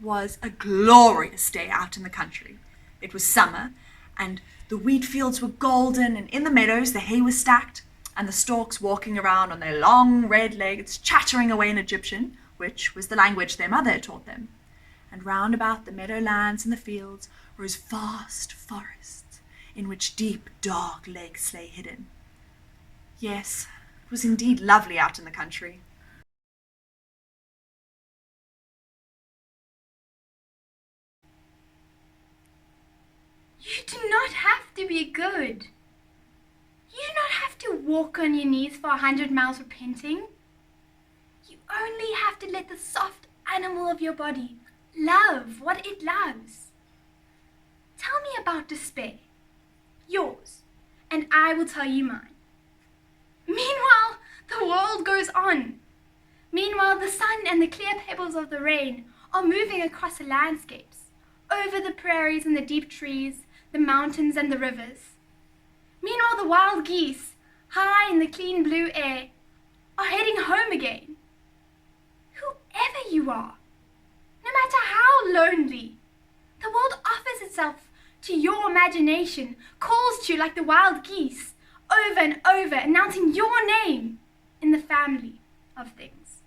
was a glorious day out in the country. It was summer, and the wheat fields were golden, and in the meadows the hay was stacked, and the storks walking around on their long red legs, chattering away in Egyptian, which was the language their mother had taught them. And round about the meadowlands and the fields rose vast forests, in which deep, dark lakes lay hidden. Yes, it was indeed lovely out in the country. You do not have to be good. You do not have to walk on your knees for 100 miles repenting. You only have to let the soft animal of your body love what it loves. Tell me about despair, yours, and I will tell you mine. Meanwhile, the world goes on. Meanwhile, the sun and the clear pebbles of the rain are moving across the landscapes, over the prairies and the deep trees, the mountains and the rivers. Meanwhile, the wild geese, high in the clean blue air, are heading home again. Whoever you are, no matter how lonely, the world offers itself to your imagination, calls to you like the wild geese, over and over, announcing your name in the family of things.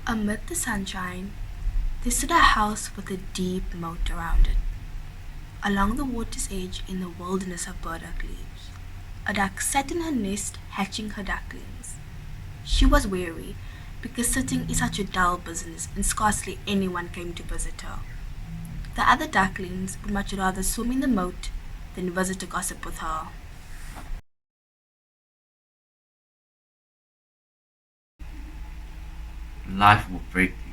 Amid the sunshine, there stood a house with a deep moat around it. Along the water's edge in the wilderness of burdock leaves, a duck sat in her nest hatching her ducklings. She was weary, because sitting is such a dull business and scarcely anyone came to visit her. The other ducklings would much rather swim in the moat than visit to gossip with her. Life will break you.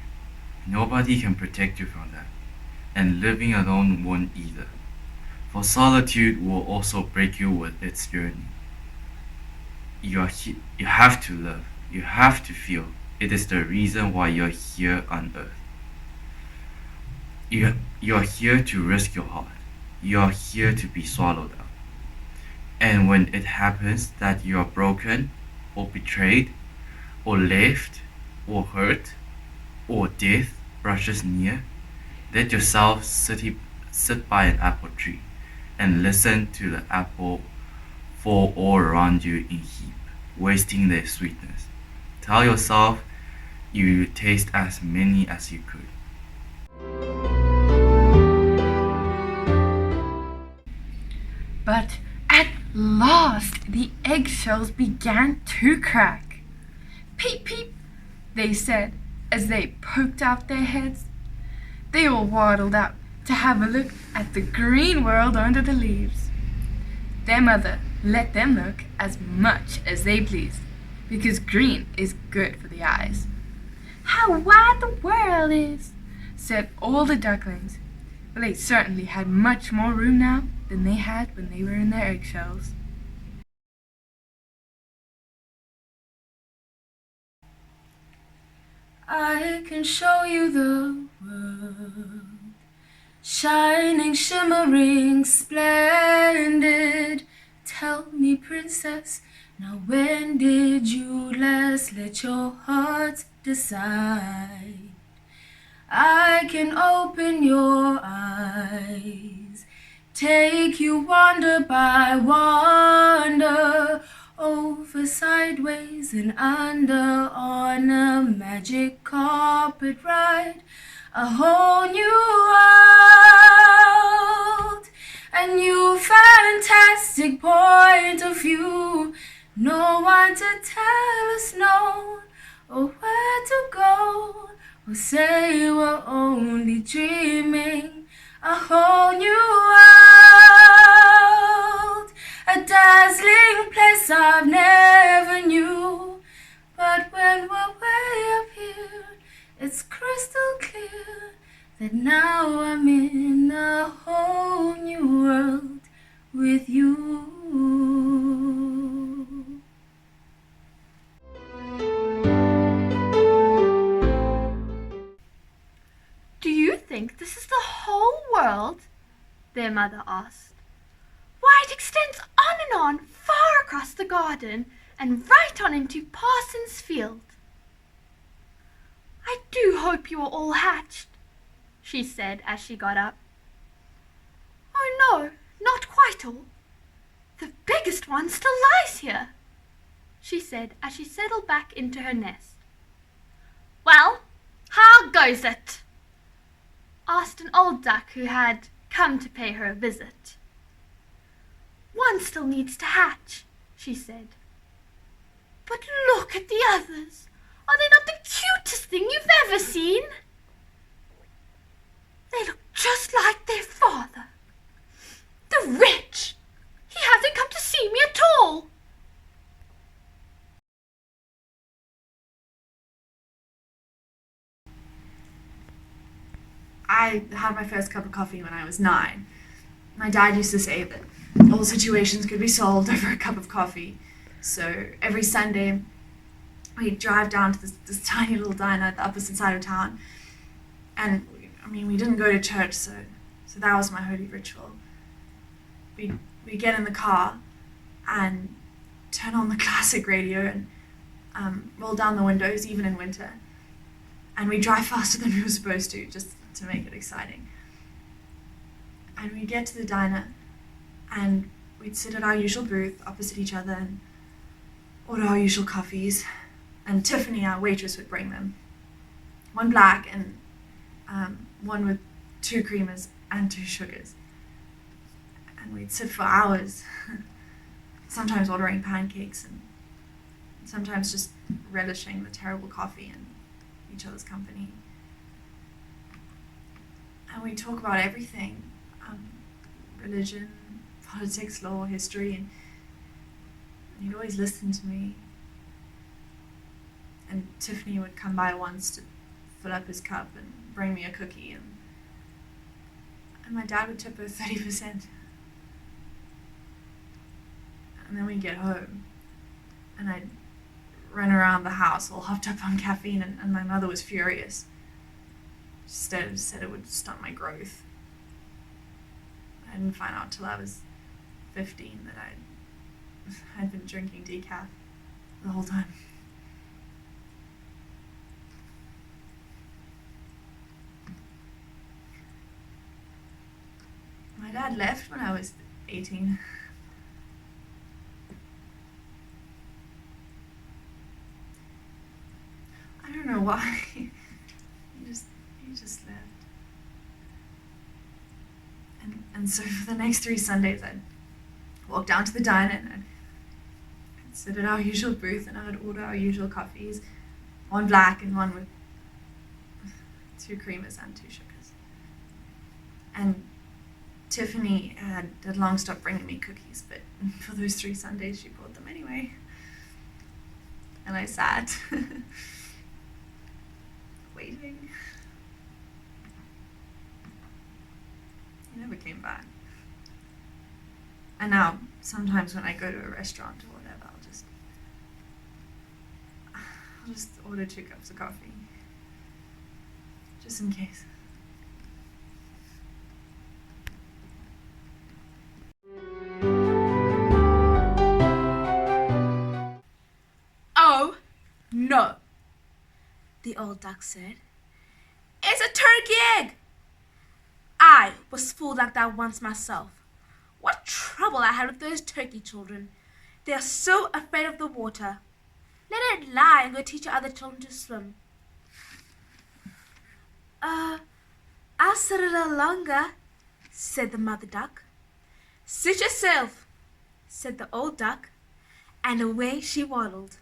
Nobody can protect you from that. And living alone won't either. For solitude will also break you with its journey. You have to love. You have to feel. It is the reason why you're here on earth. You're here to risk your heart. You're here to be swallowed up. And when it happens that you are broken, or betrayed, or left, or hurt, or death brushes near, let yourself sit by an apple tree and listen to the apple fall all around you in heap, wasting their sweetness. Tell yourself you taste as many as you could. But at last the eggshells began to crack. Peep, peep, they said as they poked out their heads. They all waddled out to have a look at the green world under the leaves. Their mother let them look as much as they pleased, because green is good for the eyes. How wide the world is, said all the ducklings, but they certainly had much more room now than they had when they were in their eggshells. I can show you the world, shining, shimmering, splendid. Tell me, princess, now when did you last let your heart decide? I can open your eyes, take you wonder by wonder, over, sideways, and under, on a magic carpet ride, a whole new world, a new fantastic point of view. No one to tell us no, or where to go, or say we're only dreaming. A whole new world, a dazzling place I've never knew. But when we're way up here, it's crystal clear that now I'm in a whole new world with you. Do you think this is the whole world? Their mother asked. Why, it extends on and on, far across the garden, and right on into Parsons Field. "I do hope you are all hatched," she said as she got up. "Oh no, not quite all. The biggest one still lies here," she said as she settled back into her nest. "Well, how goes it?" asked an old duck who had come to pay her a visit. "One still needs to hatch," she said. "But look at the others. Are they not the cutest thing you've ever seen? They look just like their father. The wretch! He hasn't come to see me at all." I had my first cup of coffee when I was 9. My dad used to say that all situations could be solved over a cup of coffee. So every Sunday, we'd drive down to this tiny little diner at the opposite side of town. And, we didn't go to church, so that was my holy ritual. We'd get in the car and turn on the classic radio and roll down the windows, even in winter. And we'd drive faster than we were supposed to, just to make it exciting. And we'd get to the diner and we'd sit at our usual booth opposite each other and order our usual coffees. And Tiffany, our waitress, would bring them. One black and one with 2 creamers and 2 sugars. And we'd sit for hours, sometimes ordering pancakes and sometimes just relishing the terrible coffee and each other's company. And we talk about everything, religion, politics, law, history, and he'd always listen to me. And Tiffany would come by once to fill up his cup and bring me a cookie, and my dad would tip her 30%. And then we'd get home, and I'd run around the house all hopped up on caffeine, and my mother was furious. She said it would stunt my growth. I didn't find out till I was 15 that I'd been drinking decaf the whole time. My dad left when I was 18. I don't know why. He just left. And so for the next 3 Sundays, I'd walk down to the diner and I'd sit at our usual booth and I'd order our usual coffees, 1 black and 1 with 2 creamers and 2 sugars. And Tiffany had long stopped bringing me cookies, but for those 3 Sundays, she brought them anyway. And I sat, waiting. He never came back. And now, sometimes when I go to a restaurant or whatever, I'll just order 2 cups of coffee, just in case. "Oh, no," the old duck said. "It's a turkey egg. I was fooled like that once myself. What trouble I had with those turkey children. They are so afraid of the water. Let it lie and go teach your other children to swim." I'll sit a little longer," said the mother duck. "Sit yourself," said the old duck, and away she waddled.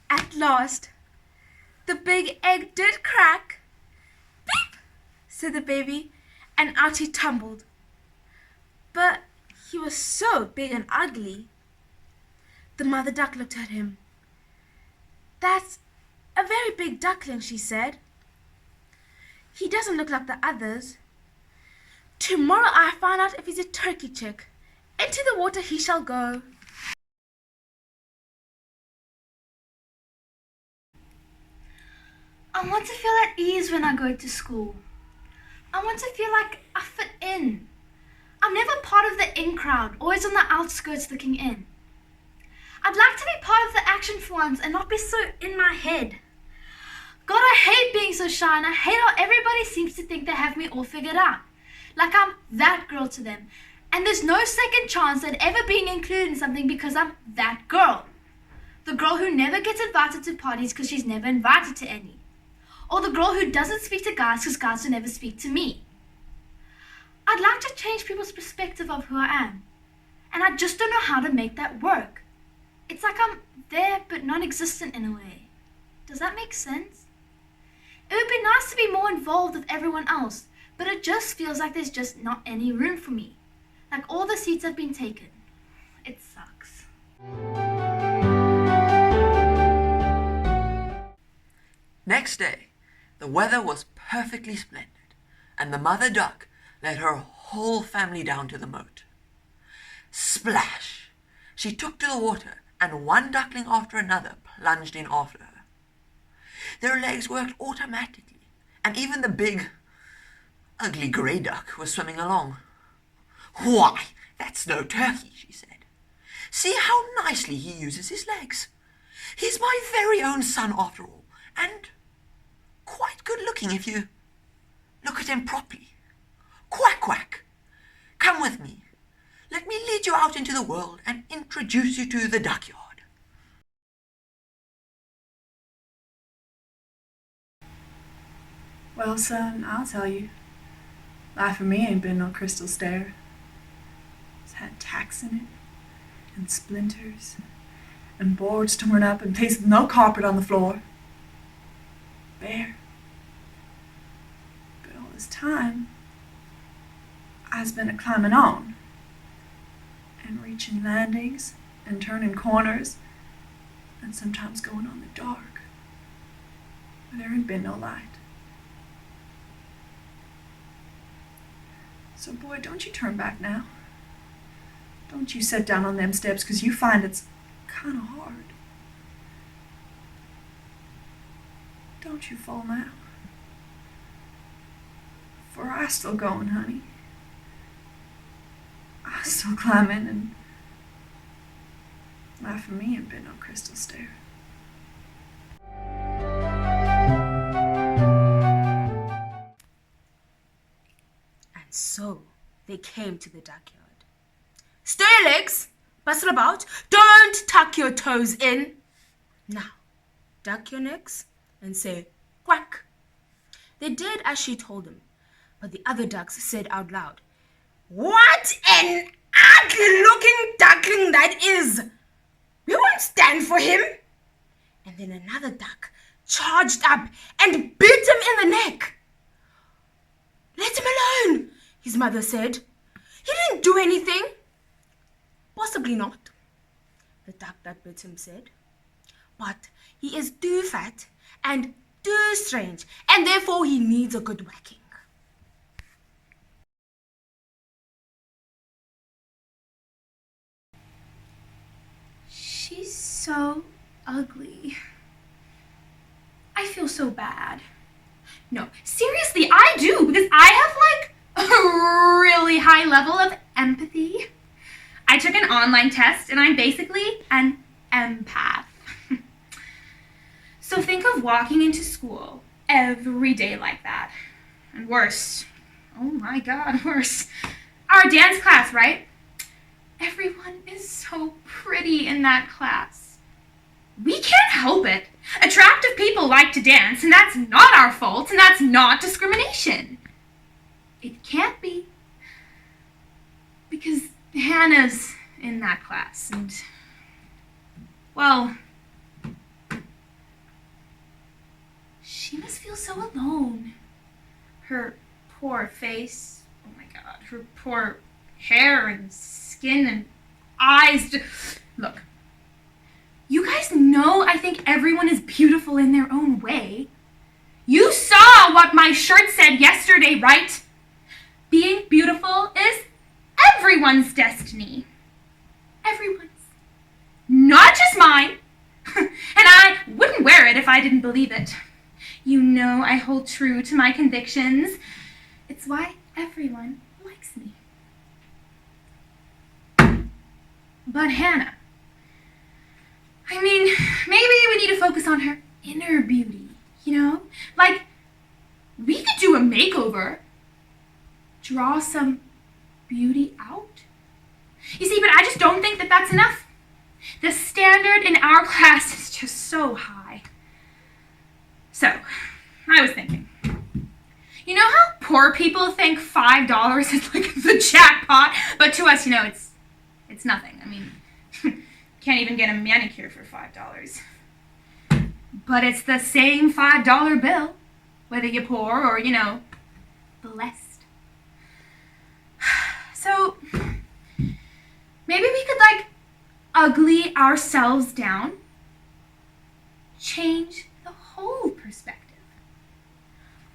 At last, the big egg did crack. "Beep," said the baby, and out he tumbled. But he was so big and ugly. The mother duck looked at him. "That's a very big duckling," she said. "He doesn't look like the others. Tomorrow I'll find out if he's a turkey chick. Into the water he shall go." I want to feel at ease when I go to school. I want to feel like I fit in. I'm never part of the in crowd, always on the outskirts looking in. I'd like to be part of the action for once and not be so in my head. God, I hate being so shy, and I hate how everybody seems to think they have me all figured out. Like I'm that girl to them. And there's no second chance at ever being included in something because I'm that girl. The girl who never gets invited to parties because she's never invited to any. Or the girl who doesn't speak to guys because guys will never speak to me. I'd like to change people's perspective of who I am. And I just don't know how to make that work. It's like I'm there but non-existent in a way. Does that make sense? It would be nice to be more involved with everyone else, but it just feels like there's just not any room for me. Like all the seats have been taken. It sucks. Next day, the weather was perfectly splendid, and the mother duck led her whole family down to the moat. Splash! She took to the water, and one duckling after another plunged in after her. Their legs worked automatically, and even the big, ugly grey duck was swimming along. "Why, that's no turkey," she said. "See how nicely he uses his legs. He's my very own son after all, and quite good looking if you look at him properly. Quack, quack. Come with me. Let me lead you out into the world and introduce you to the duckyard." Well, son, I'll tell you. Life for me ain't been no crystal stair. It's had tacks in it, and splinters, and boards torn up, and places with no carpet on the floor. Bare. But all this time, I's been a-climbing on, and reaching landings, and turning corners, and sometimes going on the dark, where there ain't been no light. So, boy, don't you turn back now. Don't you set down on them steps, 'cause you find it's kind of hard. Don't you fall now. For I still going, honey. I still climbing, and life for me ain't been no crystal stair. So they came to the duckyard. Stir your legs, bustle about, don't tuck your toes in. Now, duck your necks and say quack. They did as she told them, but the other ducks said out loud, "What an ugly-looking duckling that is! We won't stand for him." And then another duck charged up and bit him in the neck. "Let him alone," his mother said. "He didn't do anything." "Possibly not," the duck that bit him said. "But he is too fat and too strange, and therefore he needs a good whacking." She's so ugly. I feel so bad. No, seriously, I do, because I have like a really high level of empathy. I took an online test and I'm basically an empath. So think of walking into school every day like that. And worse, oh my God, worse, our dance class, right? Everyone is so pretty in that class. We can't help it. Attractive people like to dance, and that's not our fault, and that's not discrimination. It can't be. Because Hannah's in that class, and, well, she must feel so alone. Her poor face, oh my God, her poor hair and skin and eyes. Look, you guys know I think everyone is beautiful in their own way. You saw what my shirt said yesterday, right? Being beautiful is everyone's destiny. Everyone's. Not just mine. And I wouldn't wear it if I didn't believe it. You know I hold true to my convictions. It's why everyone likes me. But Hannah, focus on her inner beauty, you know? Like, we could do a makeover. Draw some beauty out. You see, but I just don't think that that's enough. The standard in our class is just so high. So, I was thinking, you know how poor people think $5 is like the jackpot, but to us, you know, it's nothing. I mean, can't even get a manicure for $5. But it's the same $5 bill, whether you're poor or, you know, blessed. So, maybe we could, like, ugly ourselves down, change the whole perspective.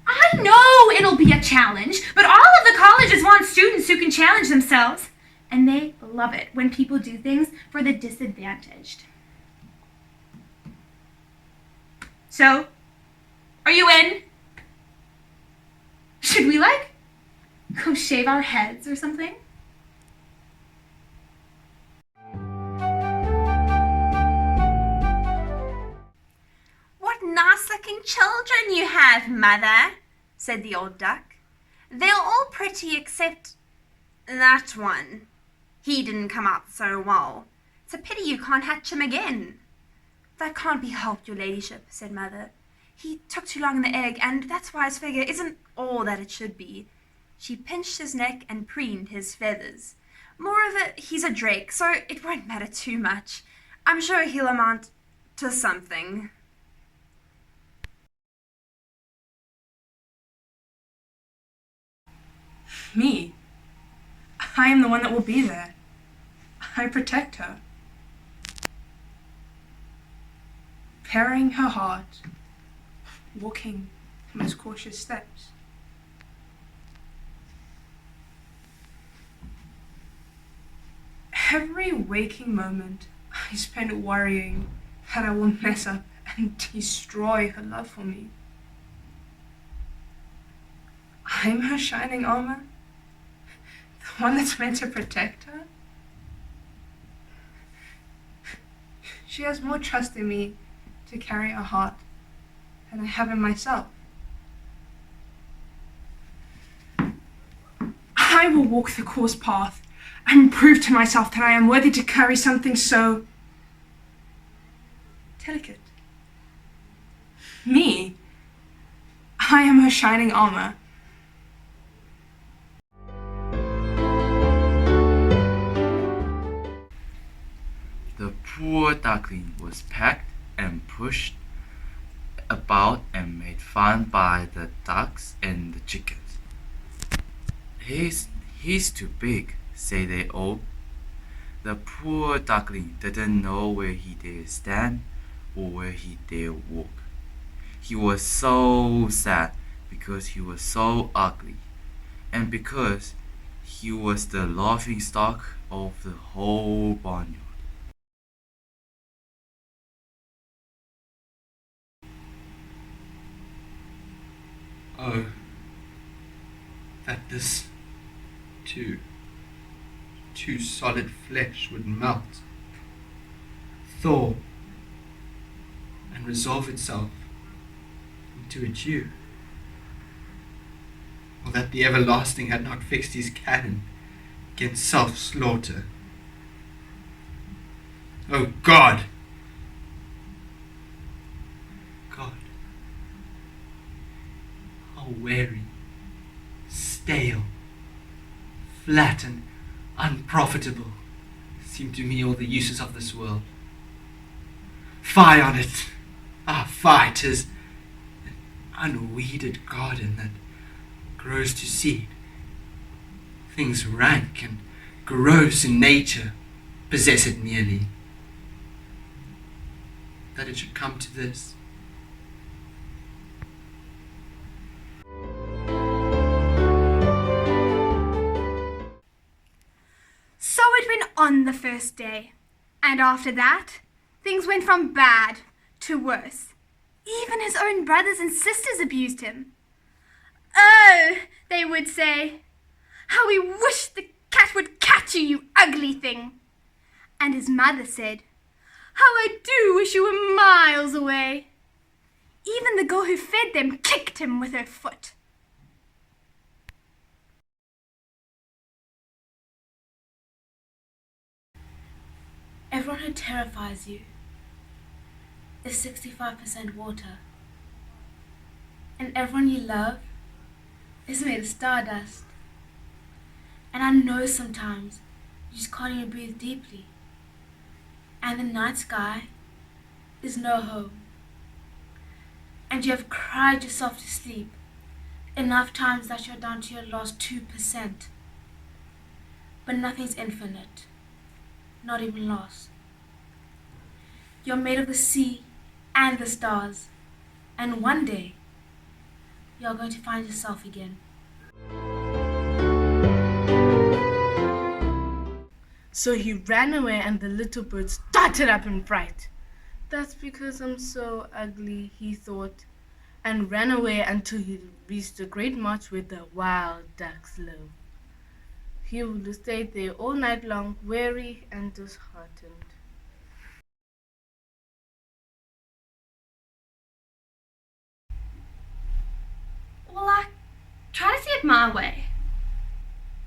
I know it'll be a challenge, but all of the colleges want students who can challenge themselves, and they love it when people do things for the disadvantaged. So, are you in? Should we, like, go shave our heads or something? What nice-looking children you have, Mother, said the old duck. They're all pretty except that one. He didn't come out so well. It's a pity you can't hatch him again. That can't be helped, your ladyship, said Mother. He took too long in the egg, and that's why his figure isn't all that it should be. She pinched his neck and preened his feathers. Moreover, he's a drake, so it won't matter too much. I'm sure he'll amount to something. Me? I am the one that will be there. I protect her. Paring her heart, walking most cautious steps. Every waking moment I spend worrying that I will mess up and destroy her love for me. I'm her shining armor, the one that's meant to protect her. She has more trust in me to carry her heart than I have in myself. I will walk the course path and prove to myself that I am worthy to carry something so delicate. Me? I am her shining armor. The poor duckling was packed and pushed about and made fun by the ducks and the chickens. He's too big, say they all. The poor duckling didn't know where he dare stand or where he dare walk. He was so sad because he was so ugly, and because he was the laughing stock of the whole barnyard. Oh, that this too solid flesh would melt, thaw, and resolve itself into a dew, or that the everlasting had not fixed his cannon against self-slaughter. Oh God! God! How weary, stale, flat and unprofitable seem to me all the uses of this world. Fie on it! Ah, fie! 'Tis an unweeded garden that grows to seed. Things rank and gross in nature possess it merely. That it should come to this. So it went on the first day, and after that, things went from bad to worse. Even his own brothers and sisters abused him. Oh, they would say, how we wish the cat would catch you, you ugly thing. And his mother said, How I do wish you were miles away. Even the girl who fed them kicked him with her foot. Everyone who terrifies you is 65% water. And everyone you love is made of stardust. And I know sometimes you just can't even breathe deeply. And the night sky is no home. And you have cried yourself to sleep enough times that you're down to your last 2%. But nothing's infinite, not even lost. You're made of the sea and the stars, and one day you're going to find yourself again. So he ran away and the little bird started up in fright. That's because I'm so ugly, he thought, and ran away until he reached the great marsh where the wild ducks live. He would have stayed there all night long, weary and disheartened. Well, I try to see it my way.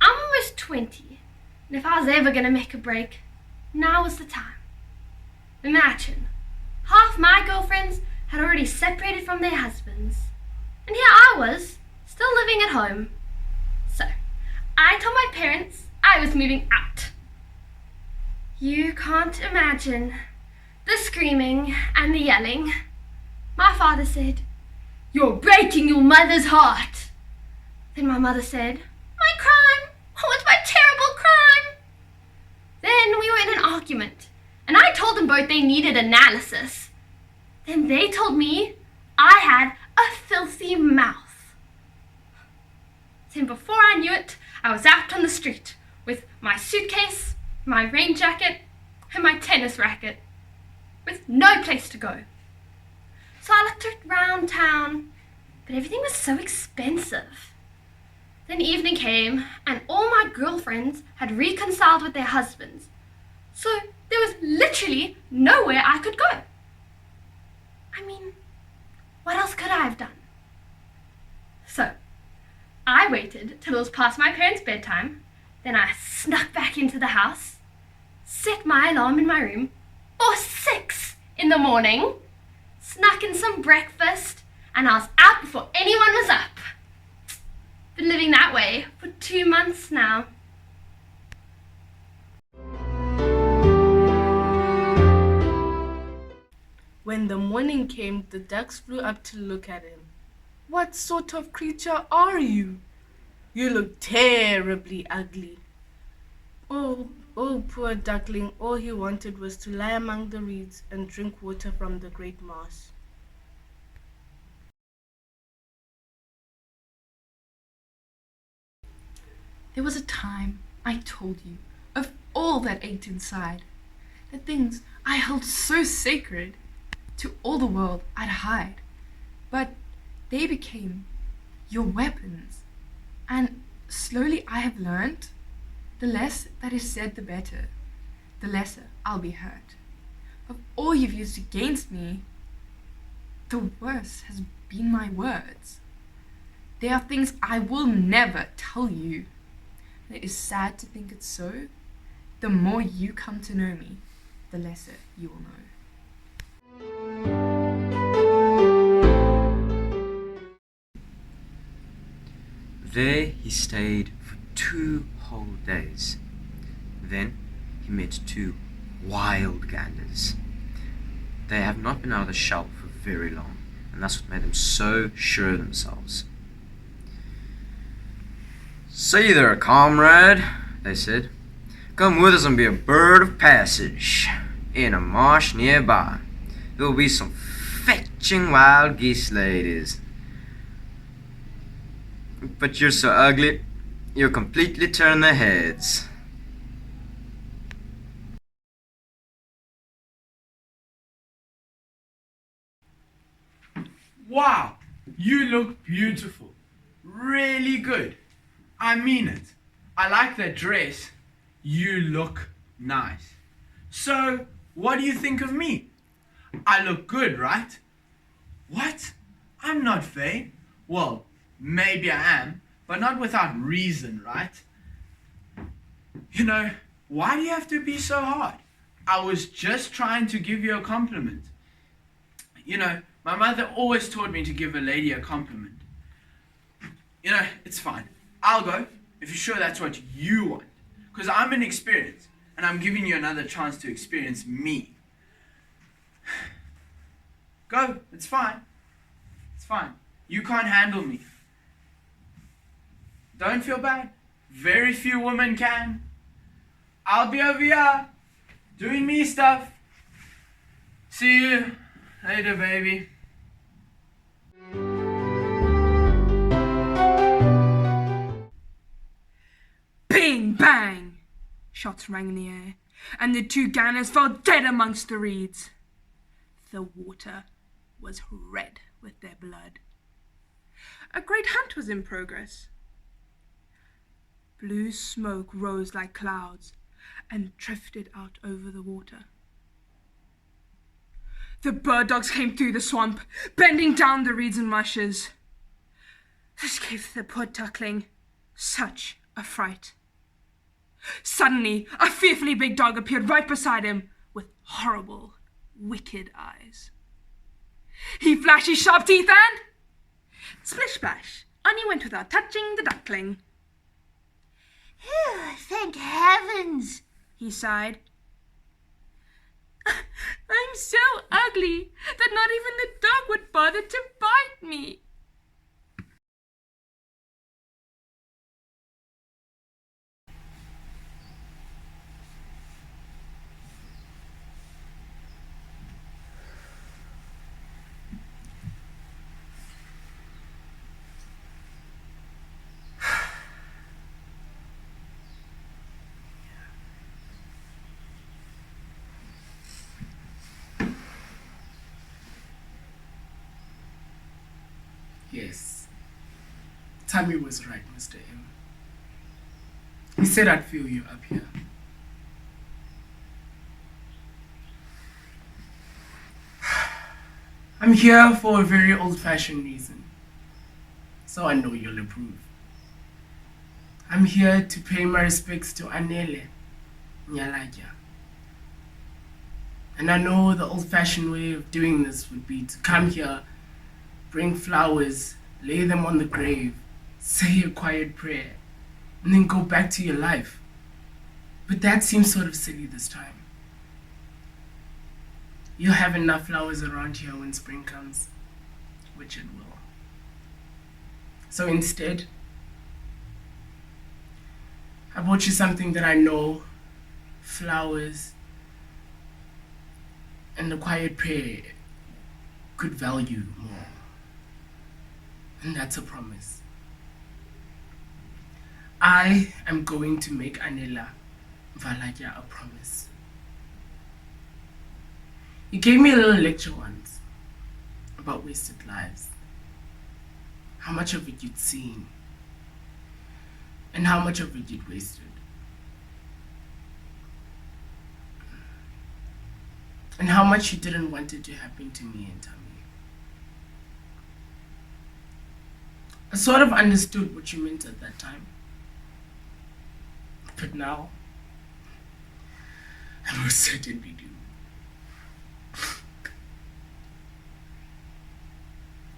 I'm almost 20, and if I was ever going to make a break, now was the time. Imagine, half my girlfriends had already separated from their husbands, and here I was, still living at home. So, I told my parents I was moving out. You can't imagine the screaming and the yelling. My father said, "You're breaking your mother's heart." Then my mother said, "My crime? What's my terrible crime?" Then we were in an argument, and I told them both they needed analysis. Then they told me I had a filthy mouth. Then before I knew it, I was out on the street with my suitcase, my rain jacket, and my tennis racket, with no place to go. So I looked around town, but everything was so expensive. Then evening came, and all my girlfriends had reconciled with their husbands, so there was literally nowhere I could go. I mean, what else could I have done? So, I waited till it was past my parents' bedtime, then I snuck back into the house, set my alarm in my room for 6 in the morning, snuck in some breakfast, and I was out before anyone was up. Been living that way for 2 months now. When the morning came, the ducks flew up to look at him. "What sort of creature are you? You look terribly ugly." Oh, poor duckling, all he wanted was to lie among the reeds and drink water from the great marsh. There was a time, I told you, of all that ached inside, the things I held so sacred, to all the world I'd hide, but they became your weapons, and slowly I have learned, the less that is said the better, the lesser I'll be hurt. Of all you've used against me, the worst has been my words. There are things I will never tell you. It is sad to think it's so. The more you come to know me, the lesser you will know. There he stayed for 2 whole days. Then he met 2 wild ganders. They have not been out of the shell for very long, and that's what made them so sure of themselves. "Say there, comrade," they said. "Come with us and be a bird of passage. In a marsh nearby, there will be some fetching wild geese ladies. But you're so ugly, you'll completely turn their heads." Wow, you look beautiful. Really good. I mean it. I like that dress. You look nice. So, What do you think of me? I look good, right? What? I'm not vain. Well, maybe I am, but not without reason, right? You know, why do you have to be so hard? I was just trying to give you a compliment. You know, my mother always taught me to give a lady a compliment. You know, it's fine. I'll go if you're sure that's what you want. Because I'm inexperienced, and I'm giving you another chance to experience me. Go, it's fine. It's fine. You can't handle me. Don't feel bad. Very few women can. I'll be over here, doing me stuff. See you later, baby. Bing, bang! Shots rang in the air, and the two gunners fell dead amongst the reeds. The water was red with their blood. A great hunt was in progress. Blue smoke rose like clouds and drifted out over the water. The bird dogs came through the swamp, bending down the reeds and rushes. This gave the poor duckling such a fright. Suddenly, a fearfully big dog appeared right beside him with horrible, wicked eyes. He flashed his sharp teeth and... splish-splash, on he went without touching the duckling. Thank heavens, he sighed. I'm so ugly that not even the dog would bother to bite me. Yes. Tammy was right, Mr. M. He said I'd feel you up here. I'm here for a very old-fashioned reason, so I know you'll approve. I'm here to pay my respects to Anele Nyalaya. And I know the old-fashioned way of doing this would be to come here, bring flowers, lay them on the grave, say a quiet prayer, and then go back to your life. But that seems sort of silly this time. You'll have enough flowers around here when spring comes, which it will. So instead, I bought you something that I know, flowers, and a quiet prayer could value more. And that's a promise. I am going to make Anela Valaya a promise. He gave me a little lecture once about wasted lives. How much of it you'd seen and how much of it you'd wasted. And how much you didn't want it to happen to me and Tammy. I sort of understood what you meant at that time. But now, I most certainly do.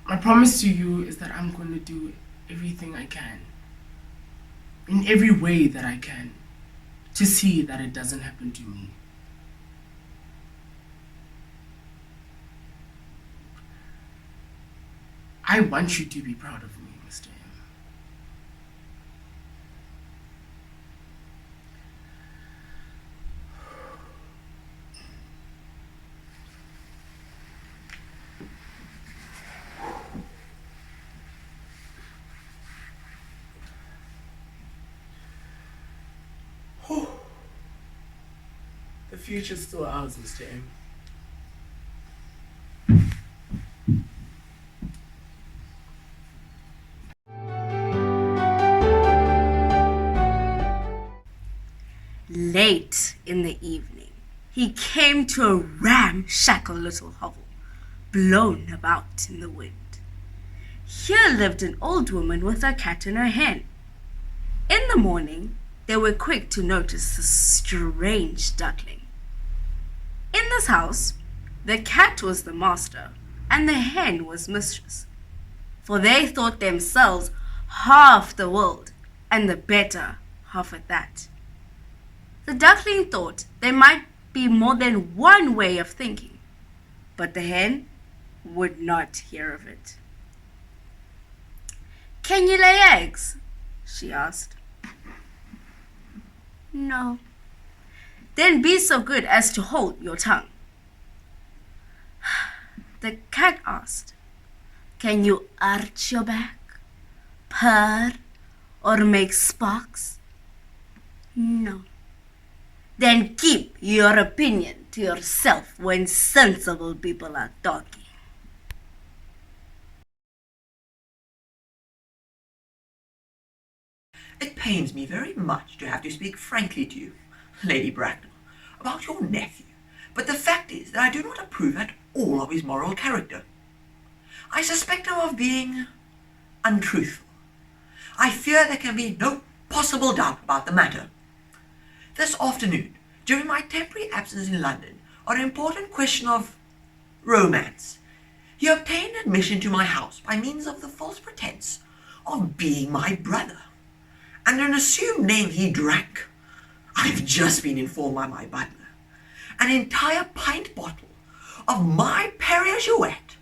My promise to you is that I'm going to do everything I can, in every way that I can, to see that it doesn't happen to me. I want you to be proud of me, Mr. M. The future's still ours, Mr. M. Late in the evening, he came to a ramshackle little hovel, blown about in the wind. Here lived an old woman with her cat and her hen. In the morning, they were quick to notice the strange duckling. In this house, the cat was the master and the hen was mistress, for they thought themselves half the world and the better half at that. The duckling thought there might be more than one way of thinking, but the hen would not hear of it. "Can you lay eggs?" she asked. "No." "Then be so good as to hold your tongue." The cat asked, "Can you arch your back, purr, or make sparks?" "No." "Then keep your opinion to yourself when sensible people are talking." It pains me very much to have to speak frankly to you, Lady Bracknell, about your nephew, but the fact is that I do not approve at all of his moral character. I suspect him of being untruthful. I fear there can be no possible doubt about the matter. This afternoon, during my temporary absence in London, on an important question of romance, he obtained admission to my house by means of the false pretense of being my brother. Under an assumed name he drank, I've just been informed by my butler, an entire pint bottle of my Perrier Jouet,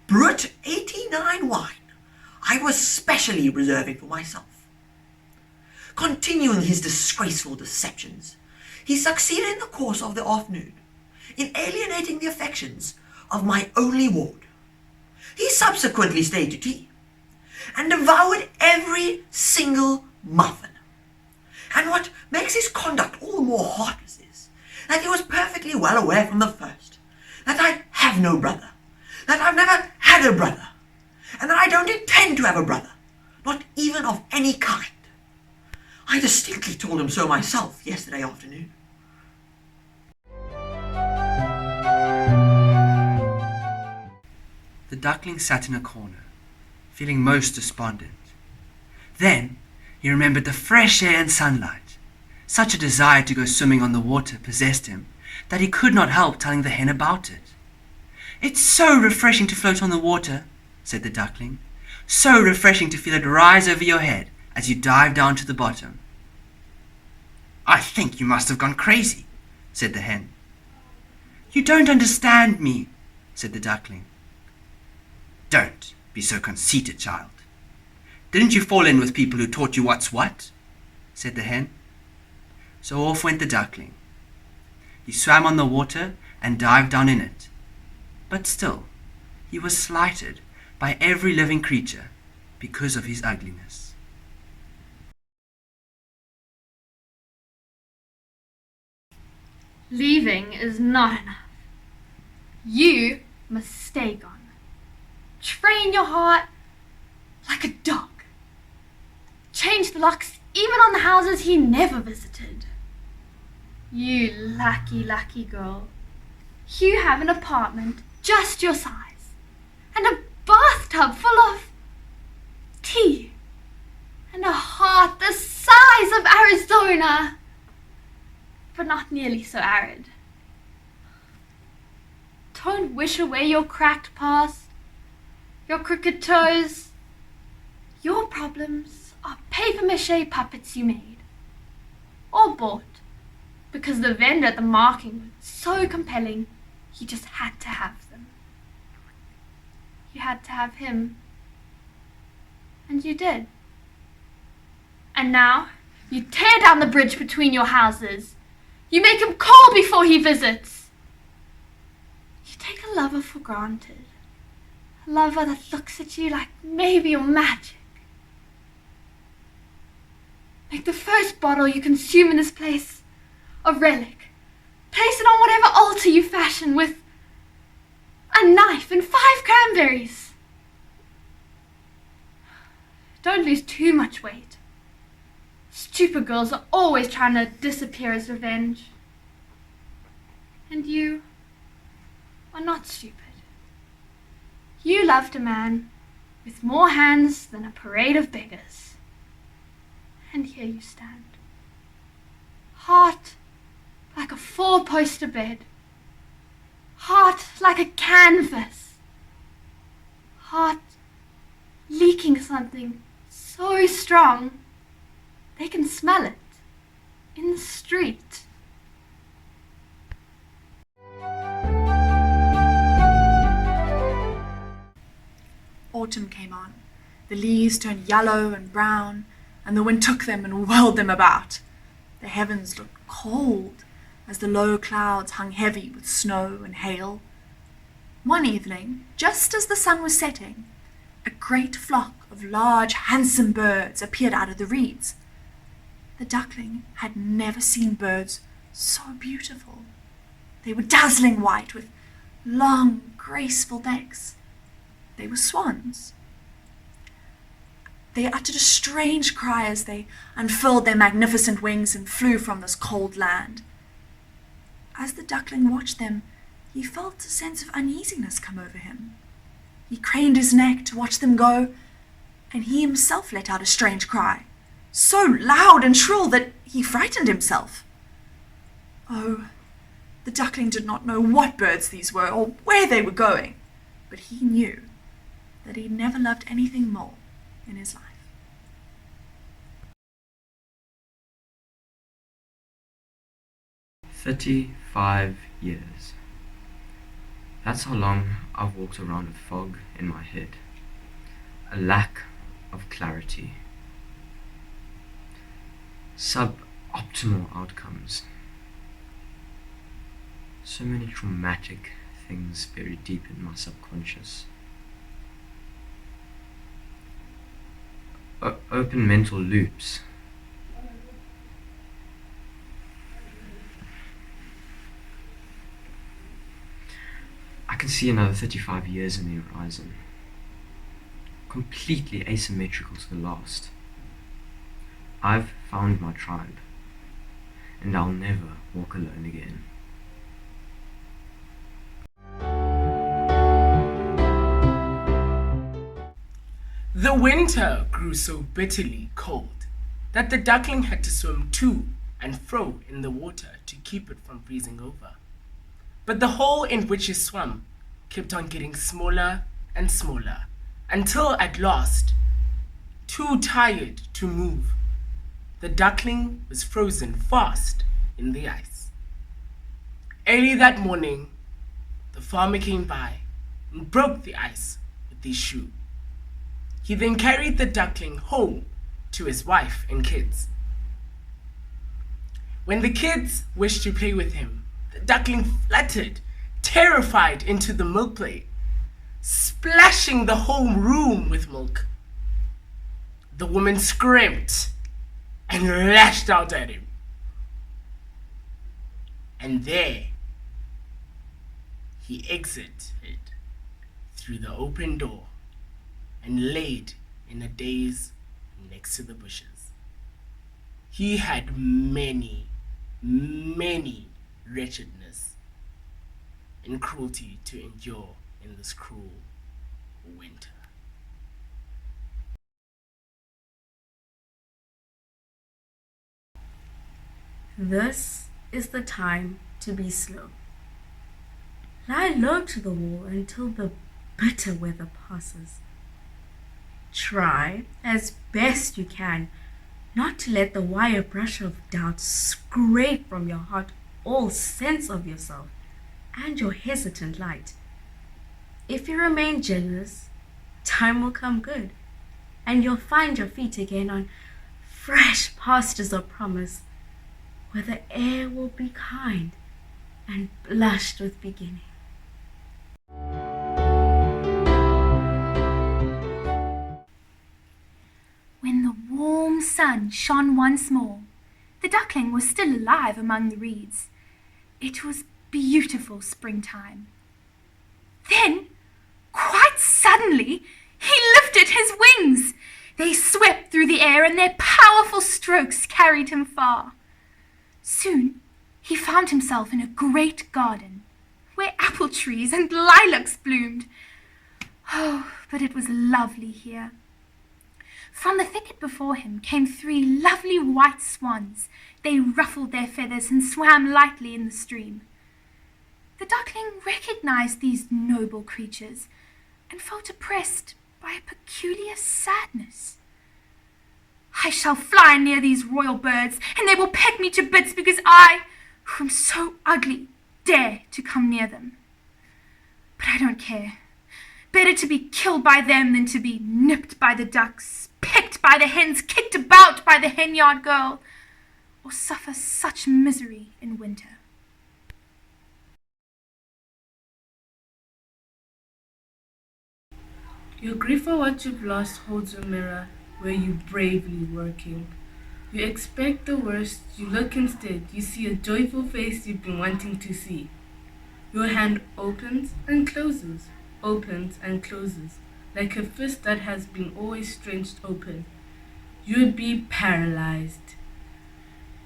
Brut 89 wine, I was specially reserving for myself. Continuing his disgraceful deceptions, he succeeded in the course of the afternoon in alienating the affections of my only ward. He subsequently stayed to tea, and devoured every single muffin. And what makes his conduct all the more heartless is that he was perfectly well aware from the first that I have no brother, that I've never had a brother, and that I don't intend to have a brother, not even of any kind. I distinctly told him so myself yesterday afternoon. The duckling sat in a corner, feeling most despondent. Then he remembered the fresh air and sunlight. Such a desire to go swimming on the water possessed him that he could not help telling the hen about it. "It's so refreshing to float on the water," said the duckling. "So refreshing to feel it rise over your head as you dive down to the bottom." "I think you must have gone crazy," said the hen. "You don't understand me," said the duckling. "Don't be so conceited, child. Didn't you fall in with people who taught you what's what?" said the hen. So off went the duckling. He swam on the water and dived down in it. But still, he was slighted by every living creature because of his ugliness. Leaving is not enough. You must stay gone. Train your heart like a dog. Change the locks even on the houses he never visited. You lucky, lucky girl. You have an apartment just your size, and a bathtub full of tea, and a heart the size of Arizona, but not nearly so arid. Don't wish away your cracked past, your crooked toes. Your problems are papier-mâché puppets you made, or bought, because the vendor at the marking was so compelling you just had to have them. You had to have him, and you did. And now you tear down the bridge between your houses. You make him call before he visits. You take a lover for granted, a lover that looks at you like maybe you're magic. Make the first bottle you consume in this place a relic. Place it on whatever altar you fashion with a knife and 5 cranberries. Don't lose too much weight. Stupid girls are always trying to disappear as revenge. And you are not stupid. You loved a man with more hands than a parade of beggars. And here you stand. Heart like a four-poster bed. Heart like a canvas. Heart leaking something so strong they can smell it in the street. Autumn came on. The leaves turned yellow and brown, and the wind took them and whirled them about. The heavens looked cold as the low clouds hung heavy with snow and hail. One evening, just as the sun was setting, a great flock of large, handsome birds appeared out of the reeds. The duckling had never seen birds so beautiful. They were dazzling white with long, graceful necks. They were swans. They uttered a strange cry as they unfurled their magnificent wings and flew from this cold land. As the duckling watched them, he felt a sense of uneasiness come over him. He craned his neck to watch them go, and he himself let out a strange cry, so loud and shrill that he frightened himself. Oh, the duckling did not know what birds these were or where they were going, but he knew that he'd never loved anything more in his life. "35 years. That's how long I've walked around with fog in my head. A lack of clarity. Suboptimal outcomes. So many traumatic things buried deep in my subconscious. Open mental loops. I can see another 35 years in the horizon, completely asymmetrical to the last. I've found my tribe, and I'll never walk alone again. The winter grew so bitterly cold that the duckling had to swim to and fro in the water to keep it from freezing over. But the hole in which he swam kept on getting smaller and smaller until at last, too tired to move, the duckling was frozen fast in the ice. Early that morning, the farmer came by and broke the ice with his shoe. He then carried the duckling home to his wife and kids. When the kids wished to play with him, the duckling fluttered, terrified, into the milk plate, splashing the whole room with milk. The woman screamed and lashed out at him. And there he exited through the open door and laid in a daze next to the bushes. He had many, many wretchedness and cruelty to endure in this cruel winter. This is the time to be slow. Lie low to the wall until the bitter weather passes. Try, as best you can, not to let the wire brush of doubt scrape from your heart all sense of yourself and your hesitant light. If you remain jealous, time will come good, and you'll find your feet again on fresh pastures of promise, where the air will be kind and blushed with beginning. When the warm sun shone once more, the duckling was still alive among the reeds. It was beautiful springtime. Then, quite suddenly, he lifted his wings. They swept through the air, and their powerful strokes carried him far. Soon, He found himself in a great garden, where apple trees and lilacs bloomed. Oh, but it was lovely here. From the thicket before him came 3 lovely white swans. They ruffled their feathers and swam lightly in the stream. The duckling recognized these noble creatures and felt oppressed by a peculiar sadness. I shall fly near these royal birds, and they will peck me to bits because I, who am so ugly, dare to come near them. But I don't care. Better to be killed by them than to be nipped by the ducks, pecked by the hens, kicked about by the henyard girl, or suffer such misery in winter. Your grief for what you've lost holds a mirror where you bravely working. You expect the worst, you look instead, you see a joyful face you've been wanting to see. Your hand opens and closes, like a fist that has been always stretched open. You would be paralyzed.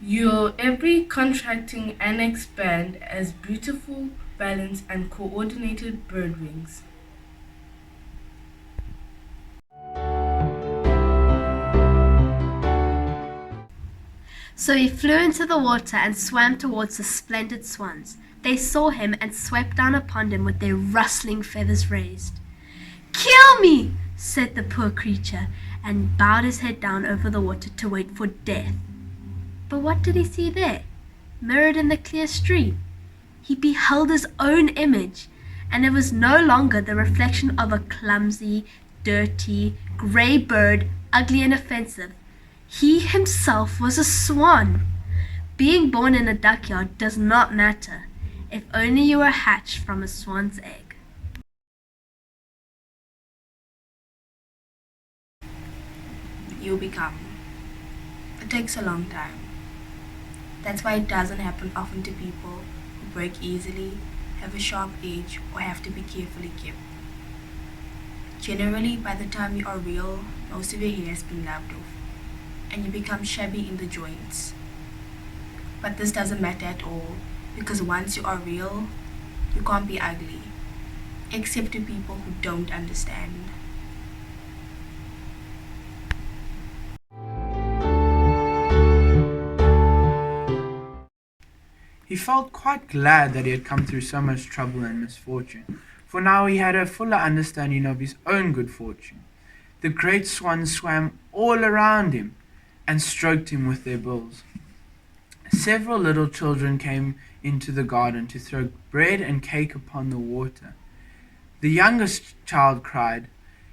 Your every contracting and expand as beautiful, balanced, and coordinated bird wings. So he flew into the water and swam towards the splendid swans. They saw him and swept down upon him with their rustling feathers raised. "Kill me," said the poor creature, and bowed his head down over the water to wait for death. But what did he see there? Mirrored in the clear stream, he beheld his own image, and it was no longer the reflection of a clumsy, dirty, grey bird, ugly and offensive. He himself was a swan. Being born in a duckyard does not matter, if only you were hatched from a swan's egg. You become. It takes a long time. That's why it doesn't happen often to people who break easily, have a sharp edge, or have to be carefully kept. Generally, by the time you are real, most of your hair has been lopped off, and you become shabby in the joints. But this doesn't matter at all, because once you are real, you can't be ugly, except to people who don't understand. He felt quite glad that he had come through so much trouble and misfortune, for now he had a fuller understanding of his own good fortune. The great swans swam all around him and stroked him with their bills. Several little children came into the garden to throw bread and cake upon the water. The youngest child cried,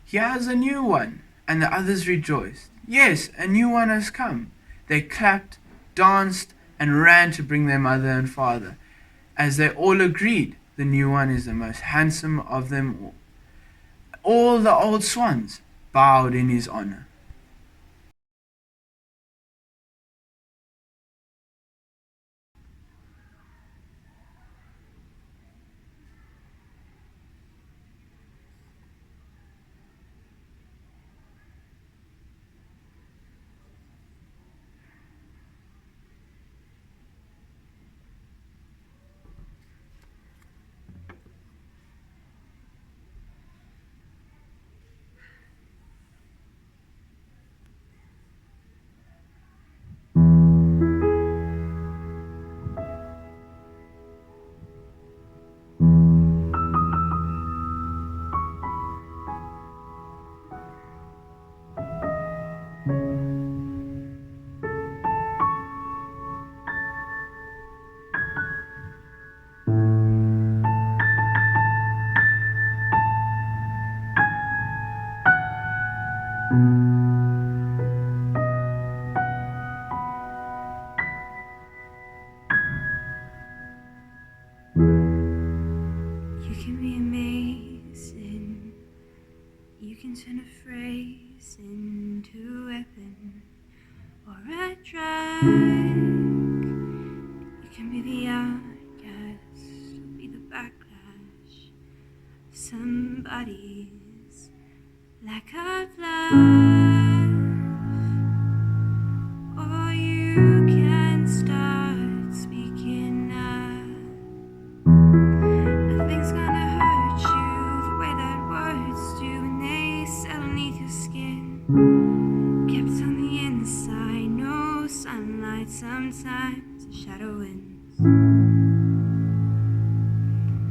"Here's a new one," and the others rejoiced. "Yes, a new one has come." They clapped, danced, and ran to bring their mother and father, as they all agreed the new one is the most handsome of them all. All the old swans bowed in his honor. You can be amazing. You can turn a phrase into a weapon or a drag. You can be the outcast or be the backlash of somebody's lack of love. Or you can start speaking Kept on the inside, no sunlight, sometimes a shadow wins.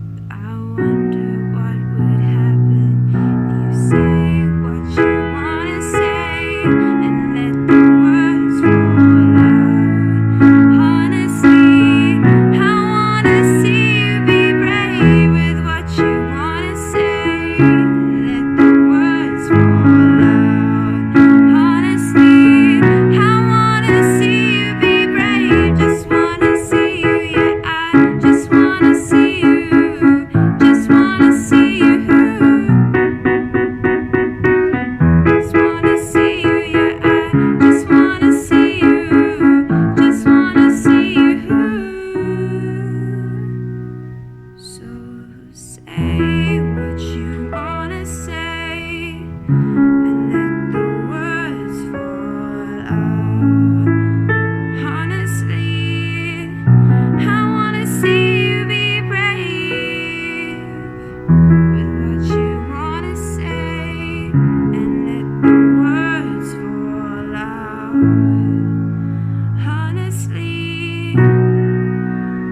But I wonder what would happen if you say what you wanna say and let the words fall out. Honestly, I wanna see you be brave with what you wanna say. Let the words fall out. Honestly, I wanna see you be brave. Just wanna see you, yeah. I just wanna see you. Just wanna see you. Just wanna see you, yeah. I just wanna see you. Just wanna see you. So say what you wanna say and let the words fall out. Honestly, I wanna see you be brave with what you wanna say and let the words fall out. Honestly, I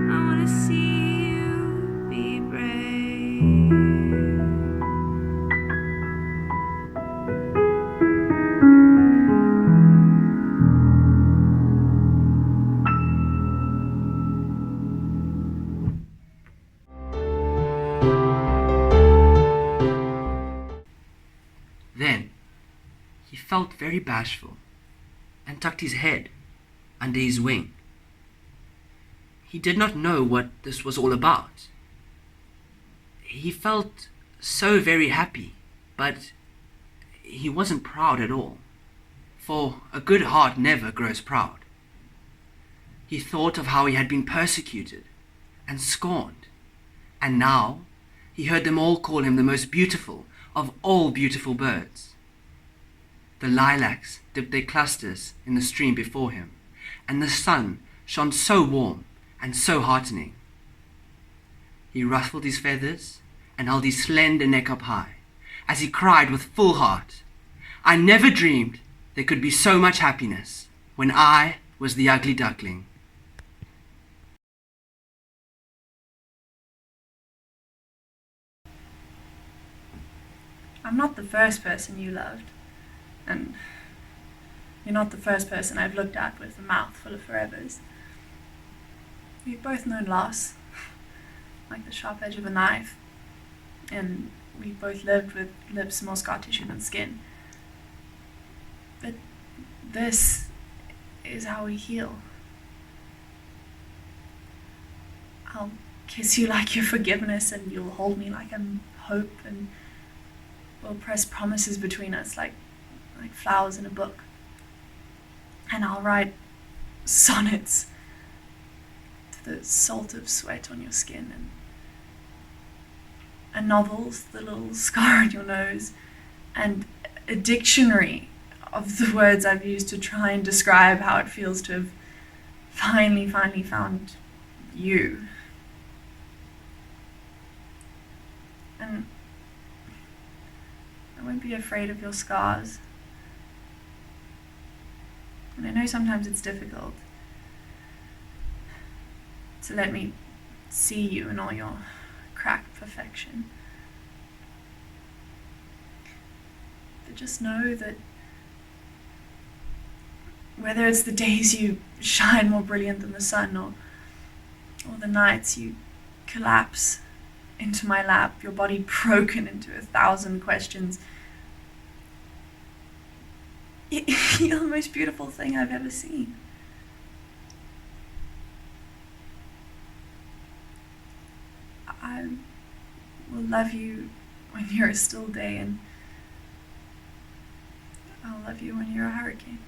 wanna see you be brave. Then he felt very bashful and tucked his head under his wing. He did not know what this was all about. He felt so very happy, but he wasn't proud at all, for a good heart never grows proud. He thought of how he had been persecuted and scorned, and now he heard them all call him the most beautiful of all beautiful birds. The lilacs dipped their clusters in the stream before him, and the sun shone so warm and so heartening. He ruffled his feathers and held his slender neck up high, as he cried with full heart, "I never dreamed there could be so much happiness when I was the ugly duckling." I'm not the first person you loved, and you're not the first person I've looked at with a mouth full of forevers. We've both known loss, like the sharp edge of a knife, and we've both lived with lips more scar tissue than skin. But this is how we heal. I'll kiss you like your forgiveness, and you'll hold me like I'm hope, and we'll press promises between us like flowers in a book. And I'll write sonnets to the salt of sweat on your skin, and novels, the little scar on your nose, and a dictionary of the words I've used to try and describe how it feels to have finally found you. And I won't be afraid of your scars. And I know sometimes it's difficult to let me see you in all your cracked perfection. But just know that whether it's the days you shine more brilliant than the sun, or the nights you collapse into my lap, your body broken into 1,000 questions, you're the most beautiful thing I've ever seen. I will love you when you're a still day, and I'll love you when you're a hurricane.